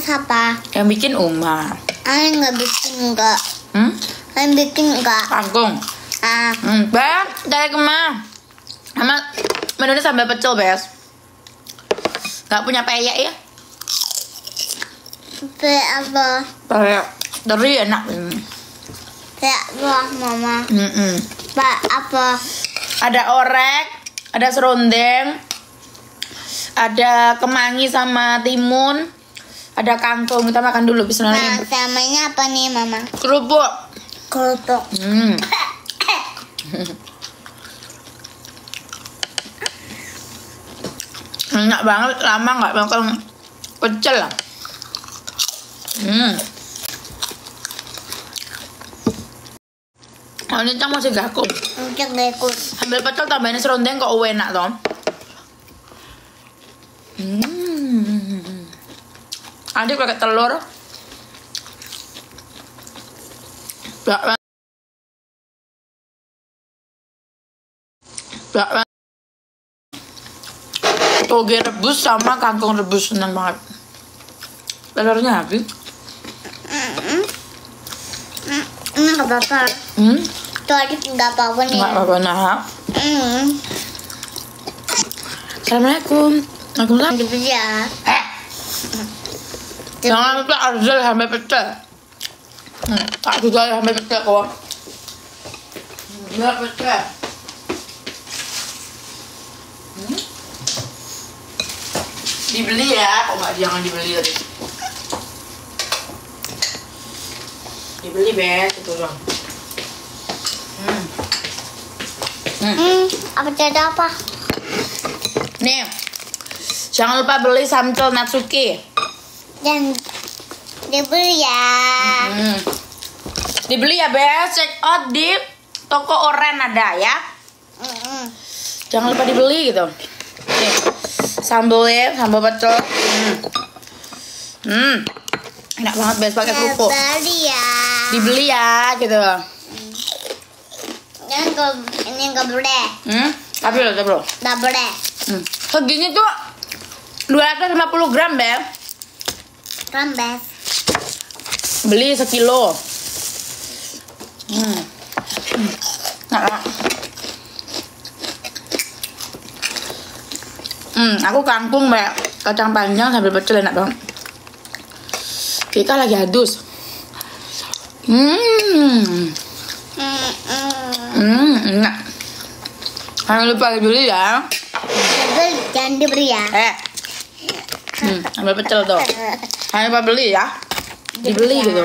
Siapa? Yang bikin Uma. Nggak bikin enggak. Yang bikin enggak. Kangkung. Beb, dari kemana? Sama menunya sambal pecel, Bes. Gak punya peyek ya? Apa? Peyek. Teri enak. Kayak buah mama. Pak apa? Ada orek, ada serundeng, ada kemangi sama timun, ada kangkung. Kita makan dulu, bismillah. Nah, samanya apa nih mama? Kerupuk. Kerupuk. Enak banget, lama nggak makan pecel lah. Oh, ini cang masih gakung. Ambil pecel tambahin serundeng kok enak toh. Adik pakai telur. Toge rebus sama kangkung rebus, seneng banget. Telurnya habis. Ini nggak apa-apa. Tuh adik nggak apa-apa nih. Nggak apa-apa, nah. Assalamualaikum. Waalaikumsalam. Ya. Jangan lupa Arzal sampai pecel. Tak juga sampai pecel kok. Enggak pecel. Dibeli ya, kok nggak jangan dibeli tadi. Dibeli Bes, itu dong. Apa jadi apa? Nih, jangan lupa beli samcel Natsuki. Dan dibeli ya. Dibeli ya Bes, check out di toko Oren ada ya. Jangan lupa dibeli gitu. Nih, sambalnya, sambal pecel. Enak banget Bes pakai kerupuk. Dibeli ya. Dibeli ya gitu. Ini nggak boleh. Tapi loh, bro. Nggak boleh. Segini tuh 250 gram Bel. Rambes. Beli sekilo. Aku kangkung Mbak, kacang panjang sambil pecel enak banget. Kita lagi adus. Enak. Jangan lupa dibeli ya. Jangan dibeli ya. Ambil pecel tuh. Jangan lupa beli ya. Dibeli gitu.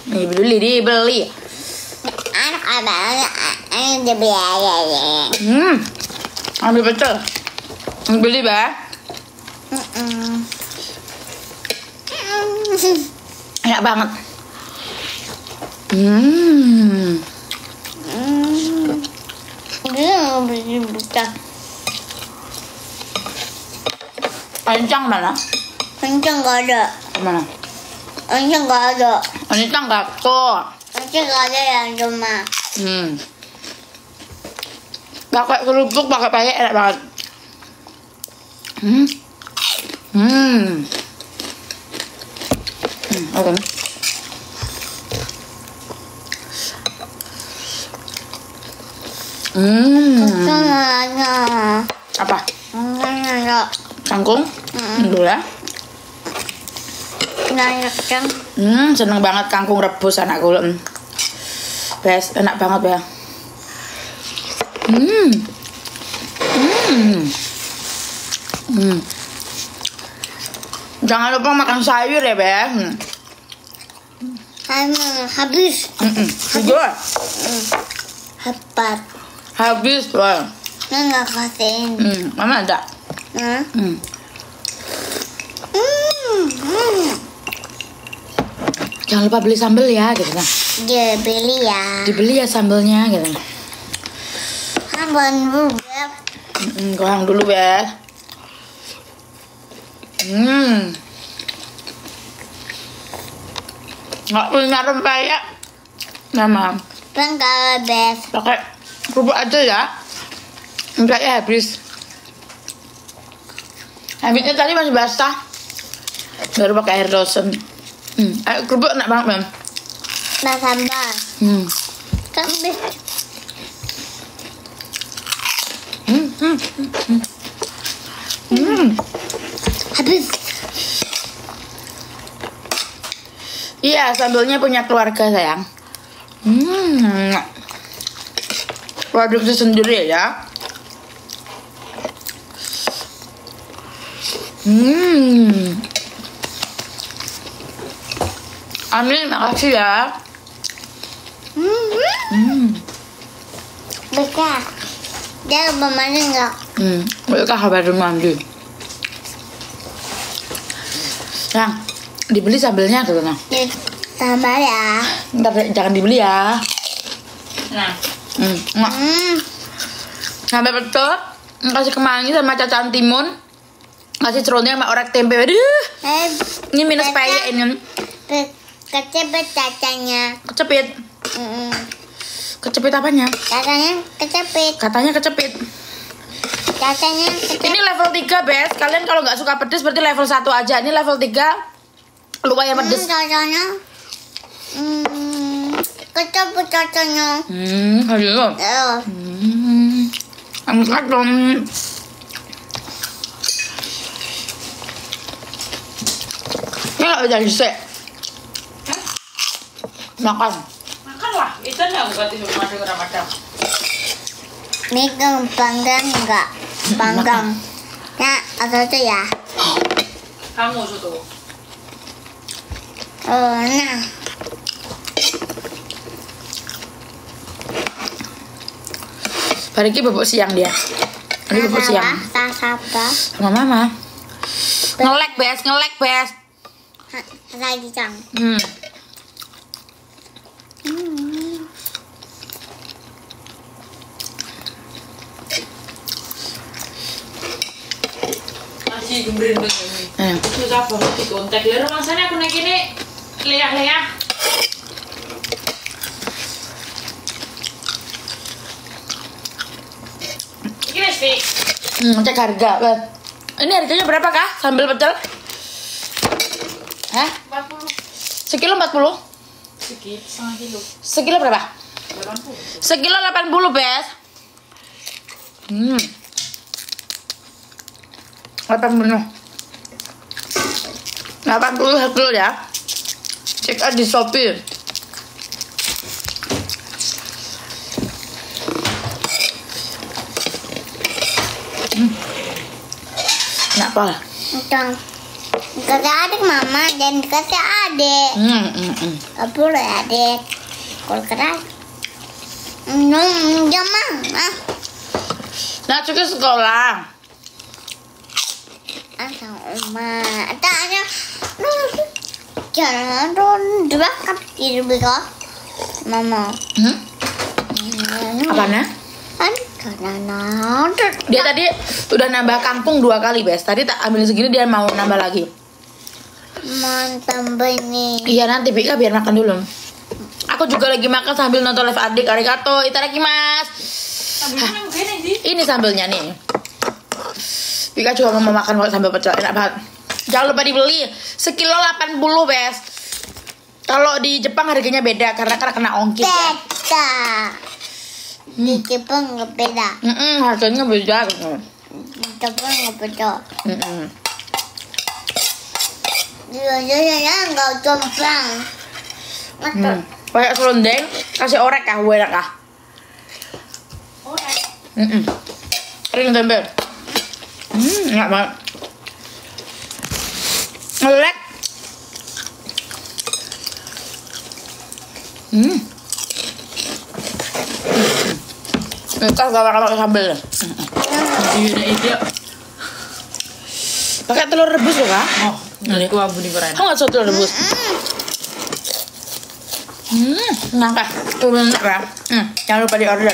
Dibeli. Anak dibeli ya. Ambil pecel. Beli Mbak. Enak banget. Ancang mana? Ancang nggak ada. Mana? Ancang nggak ada. Ancang nggak kok. Ancang nggak ada yang cuma. Pakai kerupuk, pakai peyek enak banget. Oke. Apa? Kangkung? Dulu ya. Seneng banget kangkung rebus anakku. Bes, enak banget ya. Jangan lupa makan sayur ya, Bes. Habis. Juga. Hebat. Habis loh. Nggak kasihin. Mama ada. Jangan lupa beli sambal ya, gitu kan. Dibeli ya. Dibeli ya sambalnya, gitu. Sambal dulu, Beb. Goreng dulu, Beb. Nggak punya rempeyek. Mama. Enggak, Beb. Pakai kerupuk aja ya. Rempeyeknya habis. Habisnya tadi masih basah. Baru pakai air lotion. Kerupuk enak banget, Bang. Nah, sambal. Kan habis. Habis. Iya, sambalnya punya keluarga, sayang. Produksi sendiri ya. Amin, makasih ya. Bisa. Dia mau mandi nggak? Mereka kabar mandi. Yang dibeli sambelnya gitu nah. Sambal ya. Ntar jangan dibeli ya. Nah. Sampai betul. Kasih kemangi sama cacaan timun. Kasih serundeng sama orek tempe. Aduh. Ini minus paya ini. Kecepet cacanya. Kecepit. Kecepit apanya? Cacanya kecepit. Katanya kecepit. Cacanya kecepit. Ini level 3, Bes. Kalian kalau nggak suka pedes berarti level 1 aja. Ini level 3 lumayan pedes. Cacanya. Kecepit cacanya. Ayo. Angkat dong. Ini nggak bisa disek. Makan. Makanlah. Itu nggak buat itu masuk Ramadan. Ini panggang enggak? Panggang. Ya, atau itu ya? Kamu suatu. Oh, nah. Hari ini bubuk siang dia. Ini bubuk siang. Sapa. Sama mama. Ngelek, Bes. Lagi cang. Masih gembrendeng ini. Susah banget dikontak. Lihat rumahnya aku naik ini leah-leah. Ini Resti. Cek harga, Bes. Ini harganya berapa kah? Sambal pecel? Hah? 40. Sekilo 40? Setengah kilo. Sekilo berapa? 80. Sekilo 80, Bes. 80. 80 sekilo ya. Cek aja di Shopee. Kenapa? Cang. Dikasih adik mama dan dikasih adik. Gak boleh adik. Kalau keras. Jangan. Nah, cukup sekolah. Asal oma. Tanya. Jangan dua kap di bego. Mama. Apanya? Karena Dia tadi udah nambah kangkung 2 kali, Bes. Tadi tak ambil segini dia mau nambah lagi. mantap ini. Iya, nanti Bika biar makan dulu. Aku juga lagi makan sambil nonton live adik. Arigato, itadakimasu. Sambilnya begini sih. Ini sambelnya nih. Bika juga mau makan sambal pecel, enak banget. Jangan lupa dibeli. Sekilo 80, Bes. Kalau di Jepang harganya beda karena kena ongkir ya. Beda. Di Jepang nggak beda. Harganya beda. Di Jepang nggak beda. Iya, nggak jomplang. Kayak serundeng, kasih orek kah, enak kah? Orek. Kering tempe. Enak banget. Ngelek. Kita gak pakai sambal. Iya, iya. Pakai telur rebus loh, Kak. Oh, gua budi keren. Kamu nggak suka telur rebus? Enak kah? Turun enak ya. Jangan lupa di order.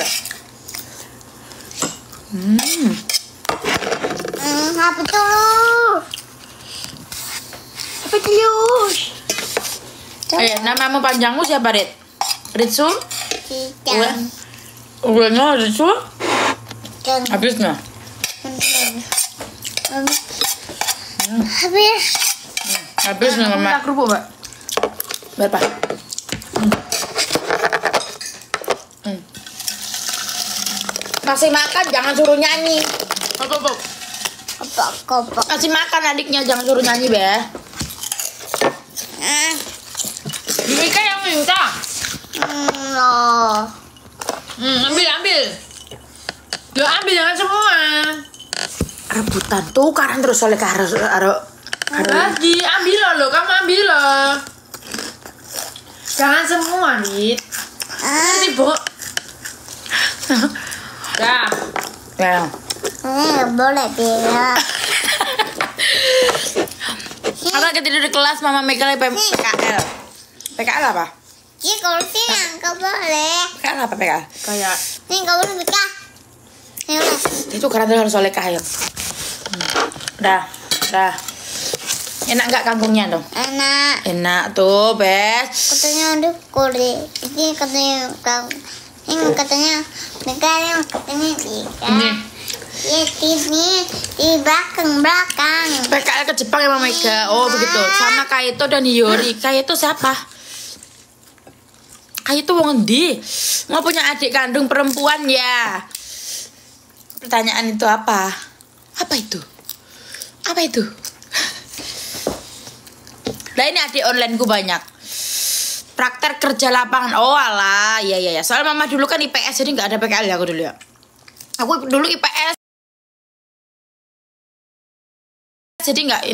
Apa tuh? Apa tuh? Namamu panjangmu siapa, Rit? Ritsu? Cicang. Uangnya Ritsu? Habisnya? Habis. Habis nih mama. Minta kerupuk, Mbak. Berapa? Kasih makan, jangan suruh nyanyi. Apa? Kopok. Kasih makan adiknya, jangan suruh nyanyi, Be. Mika yang minta. Loh. Ambil. Yo ambil jangan semua. Rebutan tuh karena terus oleh harus Lagi ambil lo, kamu ambil lo. Jangan semua, Dit. Nanti, Bu. Dah. ya. Boleh bilang. Apa kita tidur di kelas Mama Mega PKL? PKL apa? Ini kalau siang kau boleh. PKL apa PKL? Kayak Ini kau boleh buka. Ya udah. Itu karena harus oleh kahayam. Dah. Enak nggak kangkungnya dong? Enak. Enak tuh, Bes. Katanya ada kode. Ini katanya kau. Ini katanya mereka yang katanya Mika. ini. Ya di belakang. PKL ke Jepang ya Mama Mega. Oh begitu. Sama Kaito dan Hiyori. Kaito siapa? Kaito wong endi? Mau punya adik kandung perempuan ya? Pertanyaan itu apa? Apa itu? Lah ini adik online ku banyak. Praktek kerja lapangan. Oh alah, iya. Soalnya Mama dulu kan IPS jadi nggak ada PKL ya aku dulu ya. Aku dulu IPS. Jadi nggak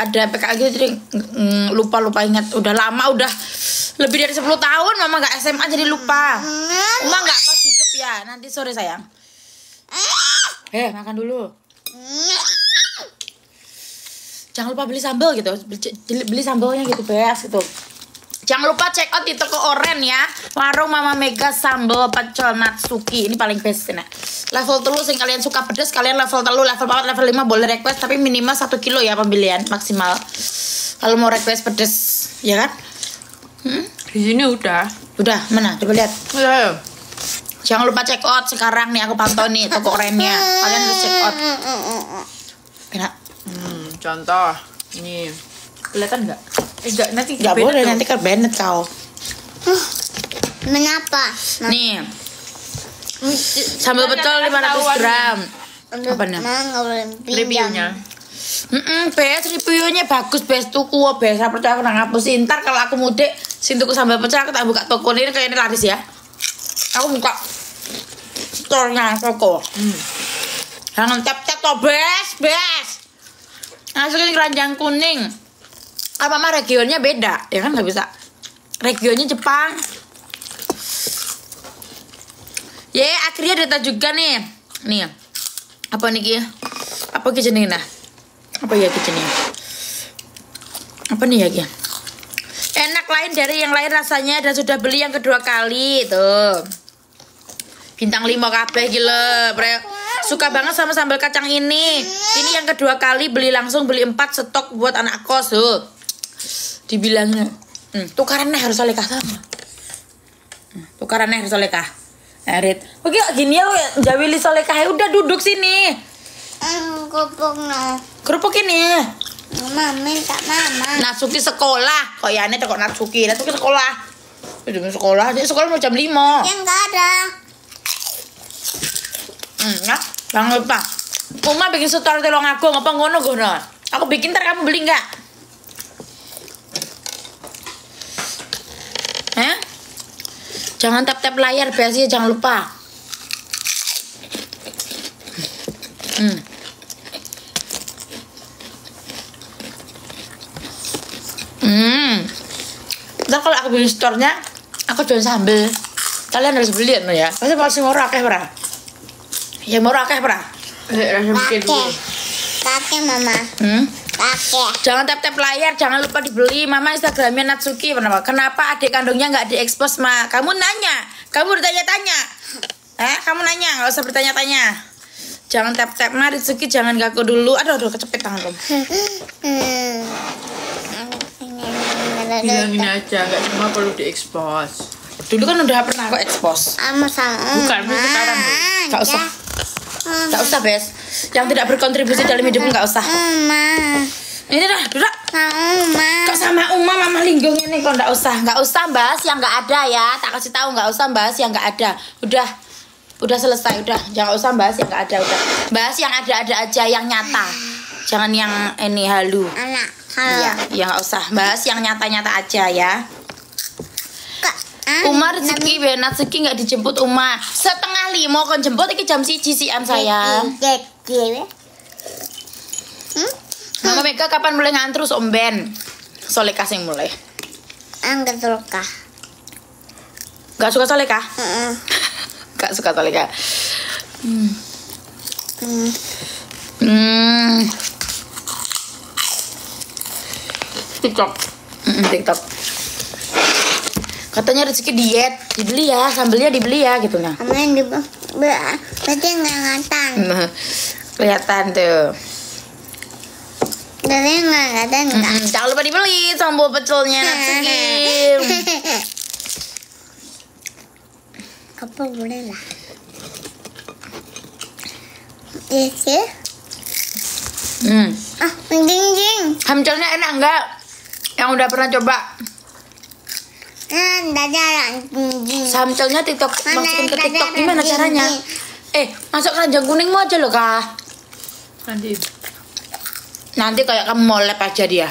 ada PKL gitu, jadi lupa ingat. Udah lama, udah lebih dari 10 tahun Mama nggak SMA jadi lupa. Mama nggak pas YouTube ya, nanti sore sayang. Makan dulu. Jangan lupa beli sambal gitu, beli sambalnya gitu Bes gitu. Jangan lupa check out di toko Oren ya. Warung Mama Mega sambal pecel Natsuki. Ini paling best nah. Level telu sing kalian suka pedes, kalian level telu, level 4, level 5 boleh request, tapi minimal 1 kilo ya pembelian maksimal. Kalau mau request pedes, ya kan? Di sini udah. Udah, mana? Coba lihat. Ayo. Jangan lupa check out sekarang nih, aku pantau nih toko Orennya. Kalian harus check out. Enak. Contoh ini. Kelihatan nggak? Enggak, nanti Nggak boleh, nanti kan banned kau. Kenapa? Nih. Sambal pecel 500 gram. Apa nih? Nggak boleh reviewnya. Bes, reviewnya bagus, Bes. Tuku, Bes. Saya percaya aku nang ngapus. Ntar kalau aku mudik, sin tuku sambal pecel, aku tak buka toko ini kayak ini laris ya. Aku buka store-nya toko. Jangan tap-tap toh, Bes. Masukin keranjang kuning. Apa mah regionnya beda, ya kan nggak bisa. Regionnya Jepang. Akhirnya data juga nih. Nih. Apa nih? Apa jenenge nah? Apa ya jenenge? Apa nih ya? Enak lain dari yang lain rasanya dan sudah beli yang kedua kali tuh. Bintang 5 kabeh gila. Suka banget sama sambal kacang ini. Ini yang kedua kali beli langsung, beli 4 stok buat anak kos tuh. Dibilangnya tukarannya harus solekah sama. Tukarannya harus solekah. Erit. Oke gini ya jawili solekah udah duduk sini. Kerupuk ini. Mama minta mama. Natsuki sekolah. Kok ya aneh kok Natsuki sekolah. Dia sekolah mau jam 5. Ya nggak ada. Jangan lupa. Uma bikin setor telong aku ngapa ngono. Aku bikin ntar kamu beli nggak? Jangan tap-tap layar biasanya, jangan lupa. Ntar kalau aku beli store-nya, aku jual sambel. Kalian harus beli ya. Pasti masih murah akeh pra. Ya murah akeh pra. Kakek mama. Kakek. Jangan tap-tap layar, jangan lupa dibeli. Mama Instagramnya Natsuki. Kenapa adik kandungnya nggak diekspos, Ma? Kamu nanya, kamu bertanya-tanya. Kamu nanya, nggak usah bertanya-tanya. Jangan tap-tap, Ma. Natsuki jangan gaku dulu. Aduh, kecepet tangan kamu. Bilang ini aja, nggak semua perlu diekspos. Dulu kan udah pernah aku ekspos. Bukan, sekarang. Nggak usah. Nggak usah, Bes. Yang tidak berkontribusi dalam hidup nggak usah. Ini dah, duduk. Mama. Kok sama Mama linggung ini kok nggak usah bahas yang nggak ada ya. Tak kasih tahu nggak usah bahas yang nggak ada. Udah selesai, udah. Jangan usah bahas yang nggak ada, udah. Bahas yang ada aja, yang nyata. Jangan yang ini halu. Anak. Iya, ya nggak usah. Bahas yang nyata-nyata aja ya. Umar rezeki benat rezeki nggak dijemput Uma 4:30 kon jemput iki jam 1 sian sayang. Mama Mega kapan mulai ngantru Om Ben? Soleka sing mulai. Enggak suka. Gak suka Soleka? Gak suka Soleka. TikTok. TikTok. Katanya rezeki diet, dibeli ya, sambelnya dibeli ya gitu nah. Amin berarti nggak ngatan. Kelihatan tuh. Berarti nggak ngatan nggak. Jangan lupa dibeli sambal pecelnya Natsuki. Apa boleh lah. Iya. Jing. Hamcelnya enak enggak? Yang udah pernah coba? Enggak jarang jing. Samcelnya TikTok, masukin ke TikTok gimana caranya? Masuk keranjang kuningmu aja loh kak. Nanti kayak kamu mau lab aja dia.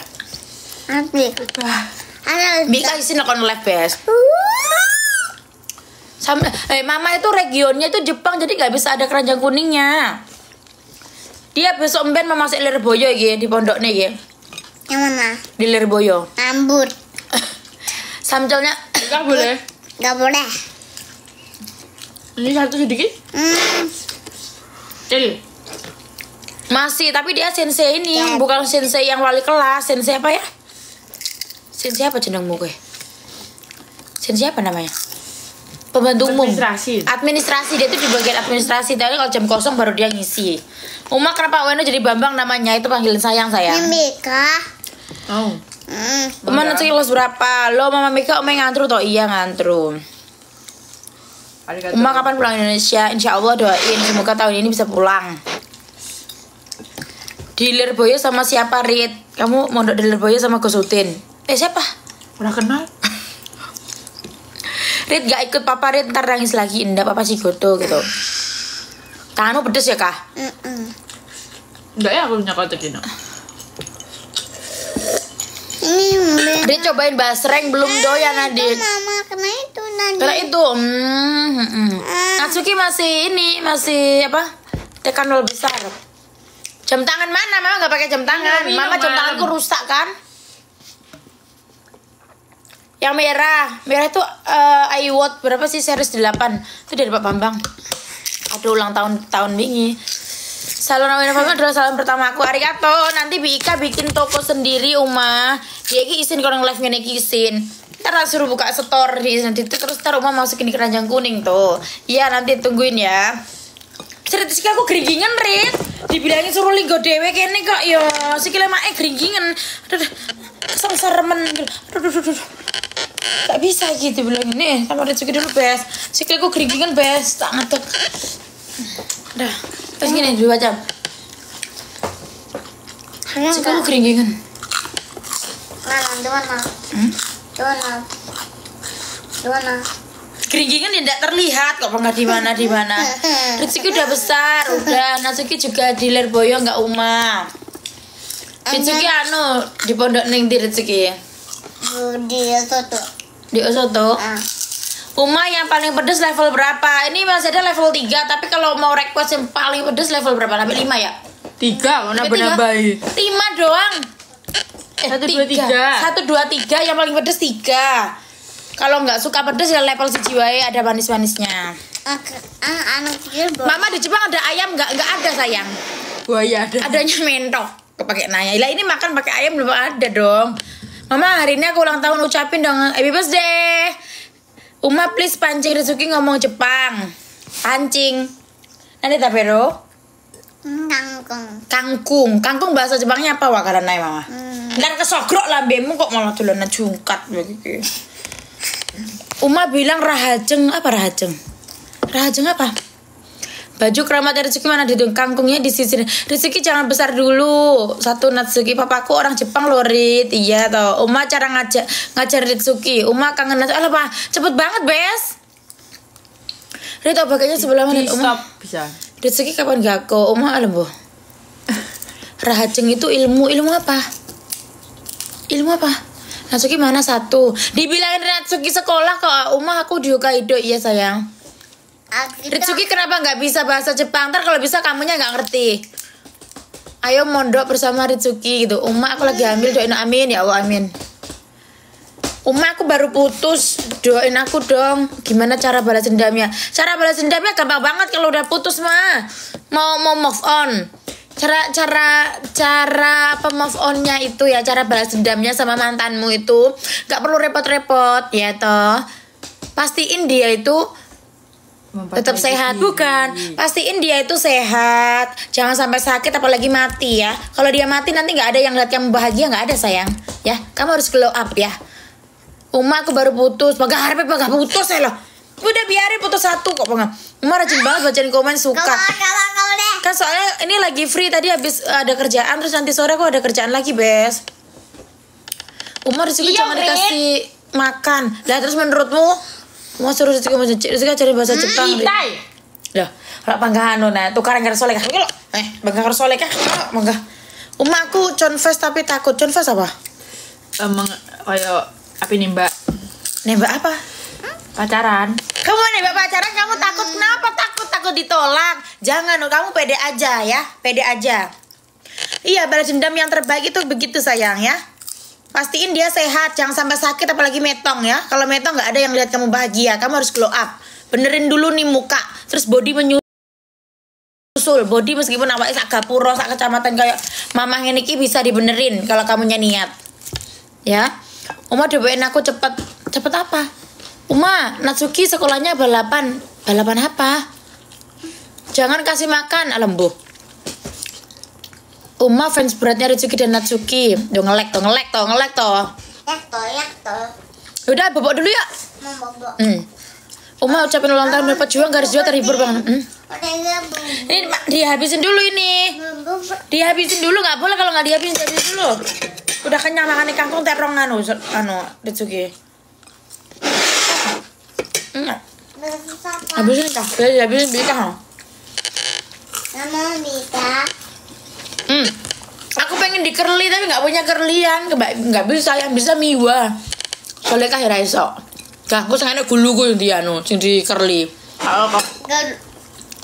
Bika isin kon lab bes. Mama itu regionnya itu Jepang jadi nggak bisa ada keranjang kuningnya. Dia besok mben mau masuk Lirboyo gitu di pondok nih gitu. Yang mana? Di Lirboyo. Rambut. Samcelnya Gak boleh. Gak boleh. Ini satu sedikit. Cil. masih, tapi dia sensei ini, bukan sensei yang wali kelas. Sensei apa ya? Sensei apa jenengmu gue? Sensei apa namanya? Pembantu umum. Administrasi. Dia tuh di bagian administrasi. Tapi kalau jam kosong baru dia ngisi. Uma kenapa Weno jadi Bambang namanya? Itu panggilan sayang. Mika. Oh. Uma nanti kelas berapa? Lo Mama Mika Uma ngantru toh? Iya ngantru. Uma kapan pulang Indonesia? Insya Allah doain semoga tahun ini bisa pulang. Di Lirboyo sama siapa Rit? Kamu mondok di Lirboyo sama Gosutin? Siapa? Udah kenal. Rit gak ikut papa Rit, ntar nangis lagi. Enggak, papa sih goto gitu. Tanganmu pedes ya kah? Enggak ya, aku punya kontak ini. Rit cobain basreng belum doyan Adit. Mama kena itu nanti. Karena itu Natsuki masih ini, masih apa? Tekan nol besar. Jam tangan mana? Mama gak pakai jam tangan. Mama jam tanganku rusak kan? Yang merah itu iWatch berapa sih series 8 itu dari Pak Bambang. Aduh ulang tahun wingi. Salon Awina Bambang adalah salon pertama aku. Arigato. Nanti Bika bikin toko sendiri Uma. Dia iki isin korang live ngene iki isin. Ntar suruh buka store di nanti terus ntar Uma masukin di keranjang kuning tuh. Iya nanti tungguin ya. Cerita sih aku geringingan Rit. Dibilangin suruh linggo dewe kene kok ya. Sikile mae geringingan. Aduh. Seremen. Aduh. Tak bisa gitu bilang ini. Sama Ritsuki dulu bes. Sikilku geringingan bes. Tak ngetek. Udah. Terus gini 2 jam. Sikilku geringingan. Mana? Geringingan tidak terlihat kok enggak di mana. Ritsuki udah besar, udah. Natsuki juga di Lirboyo enggak Uma. Ritsuki di pondok ning di Ritsuki. Di Osoto. Uma yang paling pedes level berapa? Ini masih ada level 3, tapi kalau mau request yang paling pedes level berapa? Level 5 ya? 3, mana benar baik. 5 doang. 1, 2, 3. 1, 2, 3 yang paling pedes 3. Kalau nggak suka pedes ya level sejiwai ada manis-manisnya. Mama di Jepang ada ayam nggak ada sayang. Buaya ada. Adanya mentok. Kepake nanya. Lah ini makan pakai ayam belum ada dong. Mama hari ini aku ulang tahun ucapin dong happy birthday. Uma please pancing Ritsuki ngomong Jepang. Pancing. Nanti tapero. Kangkung bahasa Jepangnya apa wakaranai Mama? Ntar kesogrok lambemu kok malah dolanan jungkat begitu. Uma bilang rahajeng apa? Baju keramatnya Ritsuki mana di kangkungnya di sisi. Ritsuki jangan besar dulu. Satu Natsuki, papaku orang Jepang loh Rit. Iya toh. Uma cara ngajar Ritsuki. Uma kangen Natsuki. Alah Pak, cepet banget Bes. Rit obatnya sebelah mana Uma? Bisa. Ritsuki kapan gako? Uma alam boh. Rahajeng itu ilmu apa? Ilmu apa? Natsuki mana satu? Dibilangin Natsuki sekolah kok. Uma aku di Hokkaido. Iya sayang. Ritsuki kenapa nggak bisa bahasa Jepang? Ntar kalau bisa kamunya nggak ngerti. Ayo mondok bersama Ritsuki gitu. Uma aku lagi hamil, doain amin ya Allah amin. Uma aku baru putus, doain aku dong. Gimana cara balas dendamnya? Cara balas dendamnya gampang banget kalau udah putus mah. Mau move on. Cara move onnya itu ya, cara balas dendamnya sama mantanmu itu nggak perlu repot-repot ya toh. Pastiin dia itu tetap sehat, bukan? Pastiin dia itu sehat, jangan sampai sakit apalagi mati ya. Kalau dia mati nanti nggak ada yang lihat kamu bahagia, nggak ada sayang ya. Kamu harus glow up ya. Uma aku baru putus, harap putus ya loh. Udah biarin putus satu kok Bang. Uma rajin banget bacain komen suka. Kalau deh. Kan soalnya ini lagi free tadi habis ada kerjaan, terus nanti sore aku ada kerjaan lagi Bes. Uma Ritsuki cuma dikasih makan. Lah terus menurutmu mau suruh Ritsuki cari bahasa Jepang? Lah, kalau panggahan nah tukaran karo soleh kah? Bangga karo soleh kah? Mangga. Uma aku confess tapi takut. Confess apa? Emang kayak apa nih Mbak? Nembak apa? Pacaran. Kamu nembak pacaran kamu takut kenapa? Takut ditolak. Jangan, kamu pede aja ya, pede aja. Iya, balas dendam yang terbaik itu begitu sayang ya. Pastiin dia sehat, jangan sampai sakit apalagi metong ya. Kalau metong nggak ada yang lihat kamu bahagia, kamu harus glow up. Benerin dulu nih muka, terus body menyusul. Body meskipun awalnya sak gapuro, sak kecamatan kayak mamah ini bisa dibenerin kalau kamunya niat. Ya. Uma doain aku cepet apa? Uma, Natsuki sekolahnya balapan apa? Jangan kasih makan, alembuh. Uma fans beratnya Ritsuki dan Natsuki. Ngelek toh. Yak toh. Udah, bobok dulu ya. Mau bobok. Uma ucapin ulang tahun berpejuang garis jual terhibur banget. Ini dihabisin dulu ini. Dihabisin dulu, nggak boleh kalau nggak dihabisin dulu. Udah kenyang makan kangkung terong Ritsuki. Habisin kah? Habisin bisa kah? Mama bisa. Aku pengen di curly tapi nggak punya curlyan, nggak bisa yang bisa miwa. Soalnya kah iso. Kah, aku sengaja gulu dia sing di curly.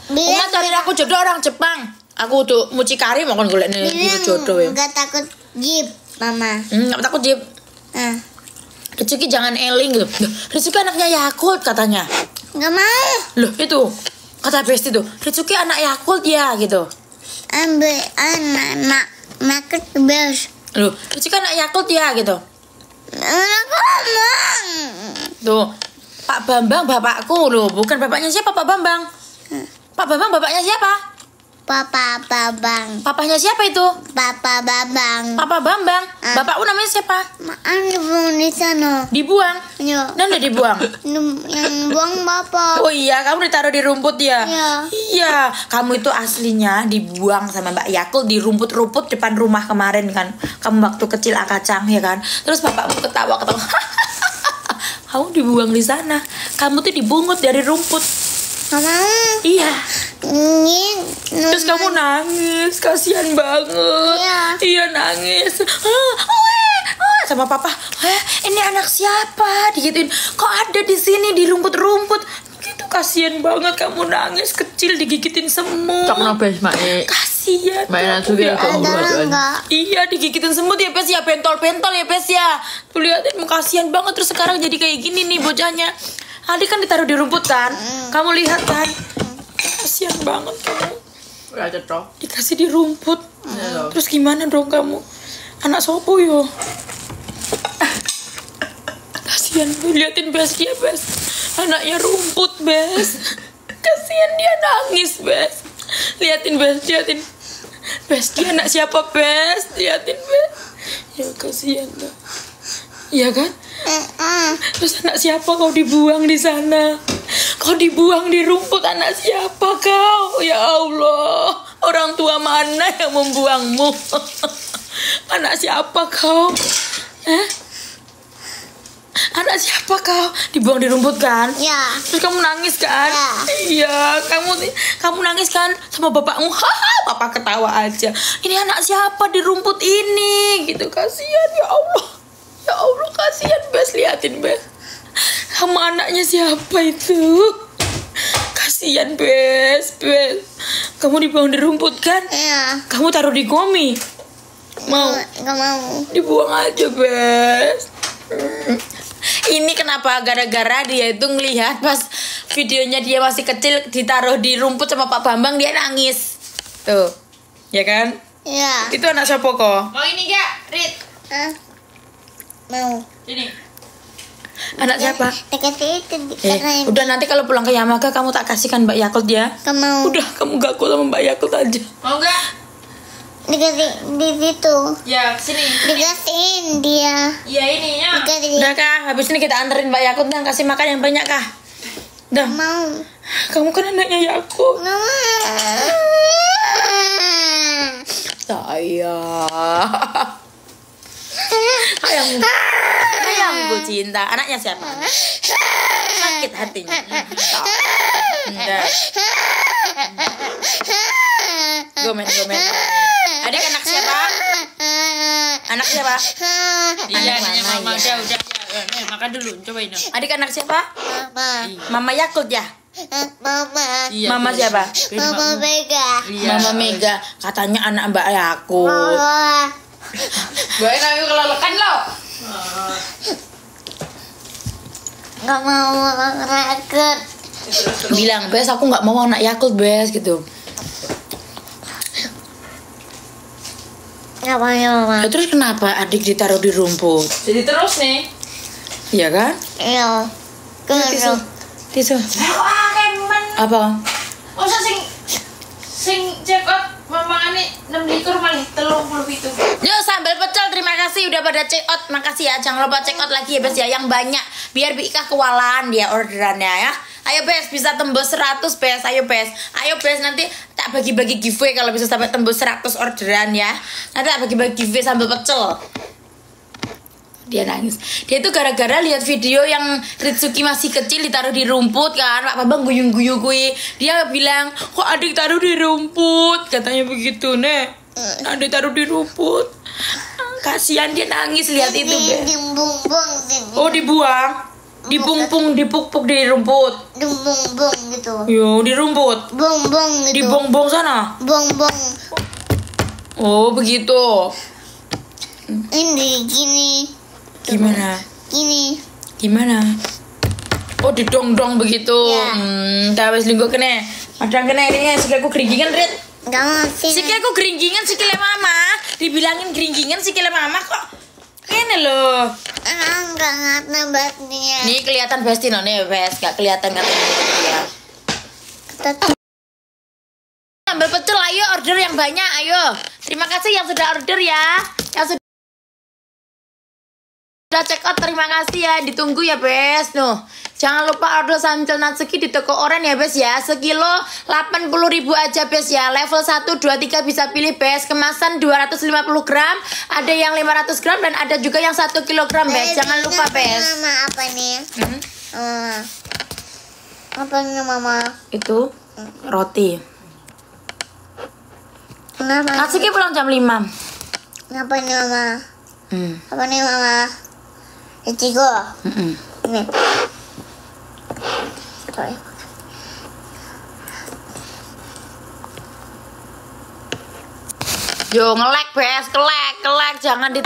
Uma cari aku jodoh orang Jepang. Aku tuh mucikari mau kan golek nih jodoh ya. Enggak takut jeep, Mama. Enggak takut jeep. Ritsuki jangan eling gitu. Ritsuki anaknya Yakult katanya. Enggak mau. Loh itu kata Besti tuh. Ritsuki anak Yakult ya gitu. Ambil anak market best. Loh Ritsuki anak Yakult ya gitu. Anak ngomong. Tuh Pak Bambang bapakku loh. Bukan bapaknya siapa Pak Bambang? Pak Bambang bapaknya siapa? Papa Babang. Papanya siapa itu? Papa Babang. Papa Bambang. Bapakku namanya siapa? Dibuang di sana. Dibuang? Iya. Dan udah dibuang? Yang buang bapak. Oh iya, kamu ditaruh di rumput ya? Iya. Iya, kamu itu aslinya dibuang sama Mbak Yakul di rumput-rumput depan rumah kemarin kan. Kamu waktu kecil akacang ya kan. Terus bapakmu ketawa. Kamu dibuang di sana. Kamu tuh dibungut dari rumput. Mama. Iya. Terus kamu nangis, kasihan banget. Iya nangis. Sama papa, ini anak siapa? Digituin. Kok ada di sini di rumput-rumput? Gitu kasihan banget kamu nangis kecil digigitin semut. Tak nabes mak. Kasihan. Mainan juga kok Iya digigitin semut ya Pes ya, pentol-pentol ya Pes ya. Tuh liatin kasihan banget terus sekarang jadi kayak gini nih bocahnya. Adik kan ditaruh di rumput kan? Kamu lihat kan? Kasihan banget kamu. Dikasih di rumput. Terus gimana dong kamu? Anak sopo yo. Kasihan liatin Bes dia Bes. Anaknya rumput Bes. Kasihan dia nangis Bes. Liatin Bes, liatin. Bes dia anak siapa Bes? Liatin Bes. Ya kasihan lah. Iya kan? Terus anak siapa kau dibuang di sana? Kau dibuang di rumput, anak siapa kau? Ya Allah, orang tua mana yang membuangmu? Anak siapa kau? Anak siapa kau? Dibuang di rumput kan? Ya. Terus kamu nangis kan? Ya. Iya, kamu nangis kan sama bapakmu? Haha, papa ketawa aja. Ini anak siapa di rumput ini? Gitu, kasihan ya Allah. Ya Allah, kasihan Bes, liatin Bes. Kamu anaknya siapa itu? Kasihan Bes. Kamu dibuang di rumput kan? Ya. Kamu taruh di gomi. Mau? Nggak mau. Dibuang aja Bes. Ini kenapa? Gara-gara dia itu ngelihat pas videonya dia masih kecil ditaruh di rumput sama Pak Bambang, dia nangis. Tuh, ya kan? Ya. Itu anak siapa kok? Mau ini gak, Rit? Mau. Ini. Anak siapa? Dikasih itu. Dikasih. Udah nanti kalau pulang ke Yamaga kamu tak kasihkan Mbak Yakult ya. Nggak mau. Udah, kamu gaku sama Mbak Yakult aja. Mau gak? Dikasih di situ. Ya, sini. Dikasihin dia. Iya ininya. Dikasih. Udah kah? Habis ini kita anterin Mbak Yakult dan kasih makan yang banyak kah? Udah. Mau. Kamu kan anaknya Yakult. Nggak mau. Sayangku cinta. Anaknya siapa? Sakit hatinya. Udah. Gomen. Adik anak siapa? Anak siapa? Iya, Anak nanya mama, mama. ya. Udah. Makan dulu, cobain dong. Adik anak siapa? Mama. Mama Yakult ya? Mama. Iya, Mama tuh. siapa? Mama Vega. Iya. Mama Mega. Katanya anak Mbak Yakult. Mama. Gue kami kelelekan lo. Nggak mau raket. Bilang, Bes aku nggak mau anak Yakult Bes gitu. Nggak mau mama. Ya, terus kenapa adik ditaruh di rumput? Jadi terus nih. Iya kan? Iya. Tisu. Keruk. Wah, kemen. Apa? Masa sing check out mamangane 6 likur malih 30 itu. Yo sambal pecel, terima kasih udah pada check out. Makasih ya, jangan lupa check out lagi ya Bes ya, yang banyak biar Bika kewalahan dia orderannya ya. Ayo Bes, bisa tembus 100 Bes. Ayo Bes, nanti tak bagi-bagi giveaway kalau bisa sampai tembus 100 orderan ya. Nanti tak bagi-bagi giveaway sambal pecel. Dia nangis. Dia itu gara-gara lihat video yang Ritsuki masih kecil ditaruh di rumput kan. Pak Bambang guyung-guyung gue. Dia bilang, "Kok adik taruh di rumput?" Katanya begitu, Nek. Adik taruh di rumput. Kasihan dia nangis lihat itu, Bes. Dibumbung sini. Oh, dibuang. Dipungpung, dipuk-puk di rumput. Dibumbung gitu. Yo, di rumput. Bongbong Di gitu. bongbong sana. Bongbong. Oh, begitu. Ini gini. Gimana? Gini. Oh, didong-dong begitu. Ya. Wis linggo kene. Padang kene ini sikilku geringgingan, Rit. Nggak mau sini. Sikilku geringgingan sikile mama. Dibilangin geringgingan sikile mama kok. Kene loh. Nggak nambahnya. Nih kelihatan Bestino nih, Bes. Gak kelihatan katanya ya. Sambal pecel, ayo order yang banyak, ayo. Terima kasih yang sudah order ya. Yang sudah check out, terima kasih ya. Ditunggu ya, Bes. Nuh. Jangan lupa order sambil Natsuki di toko oren ya, Bes ya. Sekilo 80.000 aja, Bes ya. Level 1, 2, 3 bisa pilih, Bes. Kemasan 250 gram, ada yang 500 gram dan ada juga yang 1 kilogram, Bes. Jangan lupa, Bes. Mama apa nih? Apa nih mama? Itu roti. Kenapa? Natsuki pulang jam 5. Apa nih mama? Hmm. Apa nih mama? Ichigo. Ini. Sorry. Yo ngelek Bes, kelek, jangan di